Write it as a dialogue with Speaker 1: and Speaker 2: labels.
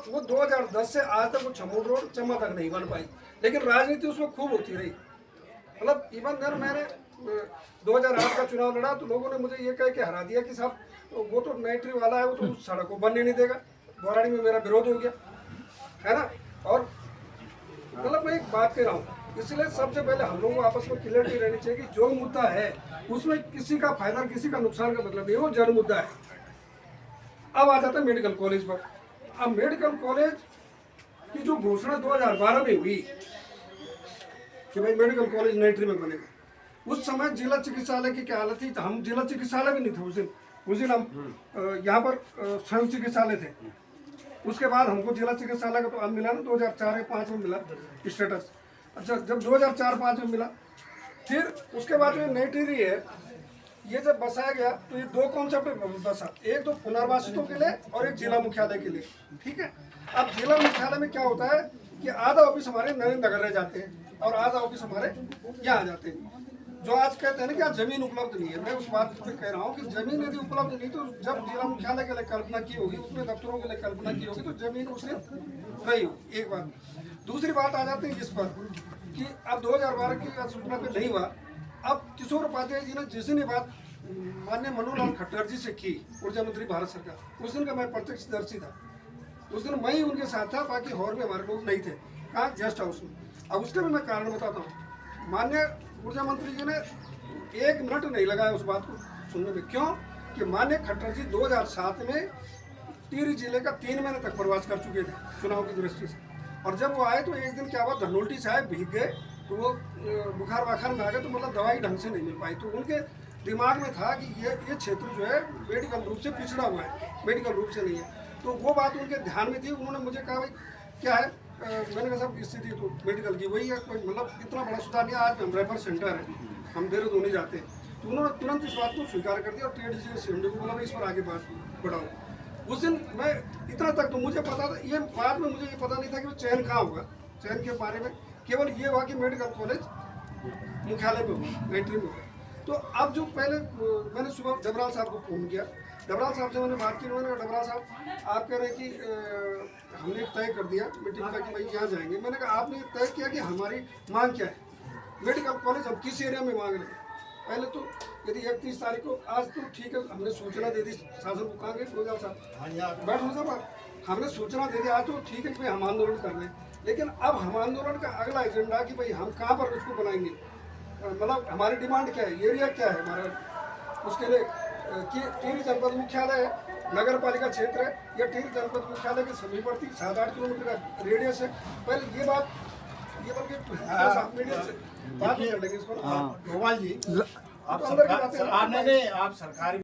Speaker 1: वो 2010 से आज तक वो छमूल रोड चम्मा तक नहीं बन पाई, लेकिन राजनीति उसमें खूब होती रही। मतलब इवन देर मैंने 2008 का चुनाव लड़ा तो लोगों ने मुझे ये कह के हरा दिया कि साहब वो तो नेट्री वाला है, वो तो उस सड़क को बनने नहीं देगा। बौराड़ी में मेरा विरोध हो गया, है ना। और मतलब मैं एक बात कह रहा हूँ, इसलिए सबसे पहले हम लोगों को आपस में क्लियरिटी रहनी चाहिए कि जो मुद्दा है उसमें किसी का फायदा किसी का नुकसान का मतलब नहीं, वो जन मुद्दा है। अब आ जाता है मेडिकल कॉलेज पर। अब मेडिकल कॉलेज की जो घोषणा 2012 में हुई कि भाई मेडिकल कॉलेज नेट्री में बनेगा, उस समय जिला चिकित्सालय की क्या हालत थी। हम जिला चिकित्सालय भी नहीं थे उस दिन हम यहाँ पर स्वयं चिकित्सालय थे। उसके बाद हमको जिला चिकित्सालय का तो अब मिला ना 2004 या 5 में मिला स्टेटस। अच्छा, जब 2004-5 में मिला, फिर उसके बाद जो नेट्री है ये जब बसाया गया तो ये दो कॉन्सेप्ट बसा, एक तो पुनर्वासितों के लिए और एक जिला मुख्यालय के लिए, ठीक है। अब जिला मुख्यालय में क्या होता है कि आधा ऑफिस हमारे नरेंद्र नगर रह जाते हैं और आधा ऑफिस हमारे यहाँ आ जाते हैं। जो आज कहते हैं ना कि आज जमीन उपलब्ध नहीं है, मैं उस बात पे कह रहा हूँ कि जमीन यदि उपलब्ध नहीं तो जब जिला मुख्यालय के लिए कल्पना की होगी, उसमें दफ्तरों के लिए कल्पना की होगी तो जमीन उस दिन रही होगी। एक बात। दूसरी बात आ जाती है इस पर कि अब 2012 की सूचना पे नहीं हुआ। अब किशोर उपाध्याय जी ने जिस दिन ये बात माननीय मनोहर लाल खट्टर जी से की, ऊर्जा मंत्री भारत सरकार, उस दिन का मैं प्रत्यक्षदर्शी था। उस दिन मैं ही उनके साथ था, बाकी हॉल में हमारे लोग नहीं थे, कहाँ गेस्ट हाउस में। अब उसके भी मैं कारण बताता हूँ। माननीय ऊर्जा मंत्री जी ने 1 मिनट नहीं लगाया उस बात को सुनने में। क्यों कि माननीय खट्टर जी 2007 में टिहरी जिले का 3 महीने तक प्रवास कर चुके थे चुनाव की दृष्टि से, और जब वो आए तो एक दिन क्या हुआ, धनोल्टी से आए, भीग गए तो वो बुखार वाखार में आ गए, तो मतलब दवाई ढंग से नहीं मिल पाई। तो उनके दिमाग में था कि ये क्षेत्र जो है मेडिकल रूप से पिछड़ा हुआ है, मेडिकल रूप से नहीं है। तो वो बात उनके ध्यान में थी। उन्होंने मुझे कहा भाई क्या है, मैंने कहा साहब स्थिति तो मेडिकल की वही है, कोई मतलब इतना बड़ा सुधार नहीं। आज हम रेफर सेंटर है, हम देहरादून नहीं जाते। तो उन्होंने तुरंत इस बात को स्वीकार कर दिया और ट्रेड यूनियन को बोला इस पर आगे बात बढ़ाओ। उस दिन मैं इतना तक तो मुझे पता था, ये बाद में मुझे ये पता नहीं था कि वो चयन कहाँ होगा। चयन के बारे में केवल ये हुआ कि मेडिकल कॉलेज मुख्यालय में होगा, नेट्री में होगा। तो अब जो पहले मैंने सुबह डबराल साहब को फ़ोन किया, डबराल साहब से मैंने बात की। मैंने कहा डबराल साहब आप कह रहे हैं कि हमने तय कर दिया मीटिंग का कि भाई यहाँ जाएंगे। मैंने कहा आपने तय किया कि हमारी मांग क्या है, मेडिकल कॉलेज हम किस एरिया में मांग रहे हैं। पहले तो यदि 31 तारीख को, आज तो ठीक है हमने सूचना दे दी शासन को, कहाँ गए डोजाल साहब, बैठो साहब, हमने सूचना दे दी आज तो ठीक है कि भाई हम आंदोलन कर रहे हैं। लेकिन अब हम आंदोलन का अगला एजेंडा कि भाई हम कहाँ पर उसको बनाएंगे, मतलब हमारी डिमांड क्या है, एरिया क्या है हमारा। उसके लिए टिहरी जनपद मुख्यालय है, नगर पालिका क्षेत्र है, या टिहरी जनपद मुख्यालय के समीपवर्ती 7-8 किलोमीटर का रेडियस है। पहले ये बात ये बल्कि मीडिया से बात कर लेंगे इसको।
Speaker 2: गोपाल जी,
Speaker 1: आप सरकार
Speaker 2: आप सरकारी